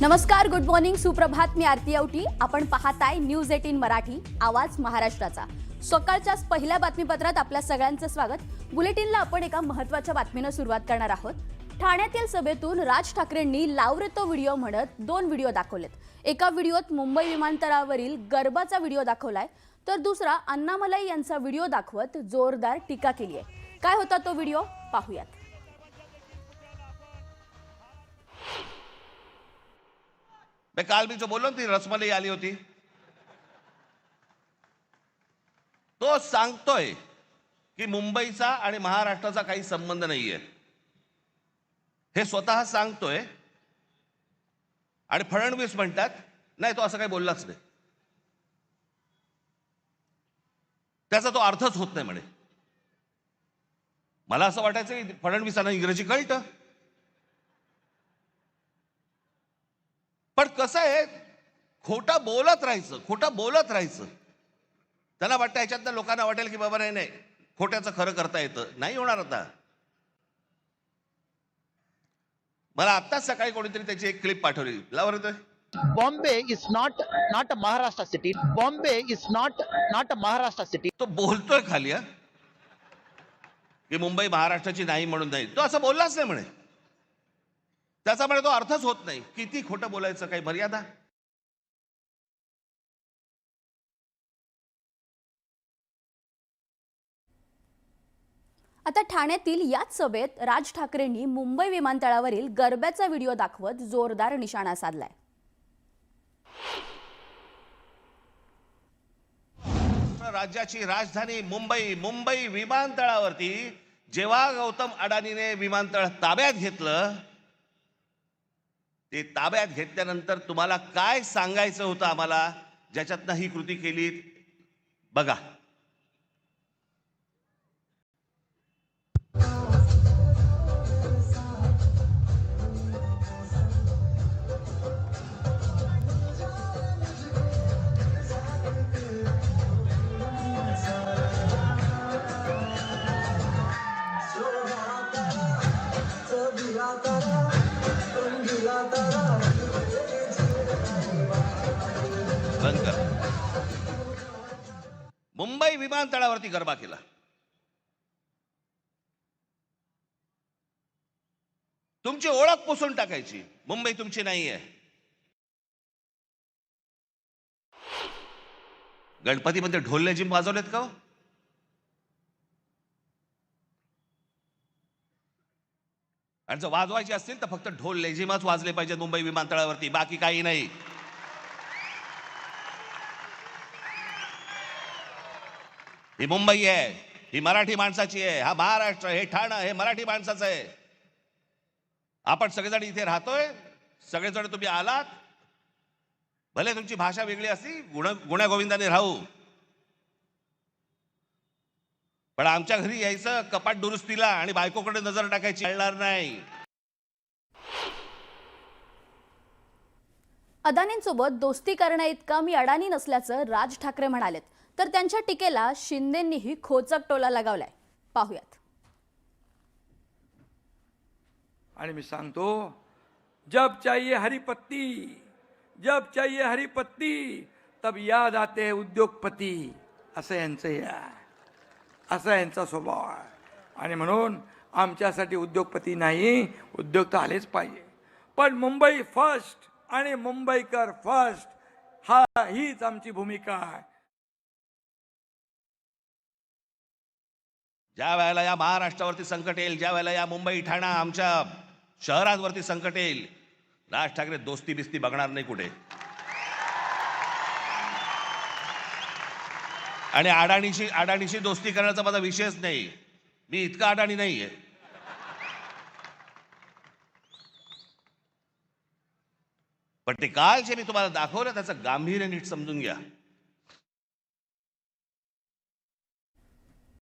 नमस्कार, good morning, सुप्रभात. मी आरती आवटी. आपण पाहताय न्यूज 18 मराठी, आवाज महाराष्ट्राचा. सकाळच्याच पहिल्या बातमीपत्रात आपल्या सगळ्यांचं स्वागत. बुलेटिनला आपण एका महत्त्वाच्या बातमीनं सुरुवात करणार आहोत. ठाण्यातील सभेतून राज ठाकरेंनी लाव तो व्हिडिओ म्हणत 2 व्हिडिओ दाखवलेत. एका व्हिडिओत मुंबई विमानतळावरील गरबाचा व्हिडिओ दाखवलाय, तर दुसरा अण्णामलाई यांचा व्हिडिओ दाखवत जोरदार टीका केली आहे. काय होता तो व्हिडिओ पाहूयात. मैं काल भी जो बोल ती रसमलाई आली होती, तो सांगतोय की मुंबईचा आणि महाराष्ट्राचा काही संबंध नाहीये, हे स्वतः सांगतोय. आणि फडणवीस म्हणतात नाही, तो असं काही बोललाच नाही, त्याचा तो अर्थच होत नाही म्हणे. मला असं वाटायचं की फडणवीसांना इंग्रजी कळतं, पण कसं आहे, खोटं बोलत राहायचं. त्यांना वाटतं ह्याच्यातनं लोकांना वाटेल की बाबा नाही, खोट्याचं खरं करता येतं. नाही होणार. आता मला आत्ताच सकाळी कोणीतरी त्याची एक क्लिप पाठवली. लावर Bombay is not a Maharashtra city. Bombay is not a Maharashtra city. तो बोलतोय खाली की मुंबई महाराष्ट्राची नाही म्हणून नाही. तो असं बोललाच नाही म्हणे. त्याचा म्हणे तो अर्थच होत नाही. किती खोटं बोलायचं, काही मर्यादा. आता ठाण्यातील याच सभेत राज ठाकरेंनी मुंबई विमानतळावरील गरब्याचा व्हिडिओ दाखवत जोरदार निशाणा साधलाय. राज्याची राजधानी मुंबई विमानतळावरती जेव्हा गौतम अडानीने विमानतळ ताब्यात घेतलं, ते ताब्यात घेतल्यानंतर तुम्हाला काय सांगायचं होतं आम्हाला, ज्याच्यातनं ही कृती केली, बघा. मुंबई विमानतळावरती गरबा केला. तुमची ओळख पुसून टाकायची. मुंबई तुमची नाहीये. गणपतीमध्ये ढोल लेझिम वाजवलेत का? आणि जर वाजवायचे असतील तर फक्त ढोल लेझिमच वाजले पाहिजे मुंबई विमानतळावरती, बाकी काही नाही. ही मुंबई आहे, ही मराठी माणसाची आहे. हा महाराष्ट्र, हे ठाणं, हे मराठी माणसाचं आहे. आपण सगळेजण इथे राहतोय. सगळेजण तुम्ही आलात, भले तुमची भाषा वेगळी असली, गुण्यागोविंदाने राहू, पण आमच्या घरी यायचं कपाट दुरुस्तीला आणि बायकोकडे नजर टाकायची कळणार नाही. अदानींसोबत दोस्ती करण्याइतका मी अडाणी नसल्याचं राज ठाकरे म्हणालेत, तर त्यांच्या टीकेला शिंदेंनीही खोचक टोला लगावलाय. पाहूयात. आणि मी सांगतो, जब चाहिए हरी पत्ती तब याद आते उद्योगपती. असं यांचा स्वभाव आहे. आणि म्हणून आमच्यासाठी उद्योगपती नाही, उद्योग तर आलेच पाहिजे, पण मुंबई फर्स्ट आणि मुंबईकर फर्स्ट, हीच आमची भूमिका आहे. ज्या वेळेला या महाराष्ट्रावरती संकट येईल, ज्या वेळेला या मुंबई ठाणा आमच्या शहरांवरती संकट येईल, राज ठाकरे दोस्ती बिस्ती बघणार नाही कुठे. आणि अडाणीशी दोस्ती करण्याचा माझा विषयच नाही. मी इतका अडाणी नाहीये. पण ते काल जे मी तुम्हाला दाखवलं त्याचं गांभीर्य नीट समजून घ्या.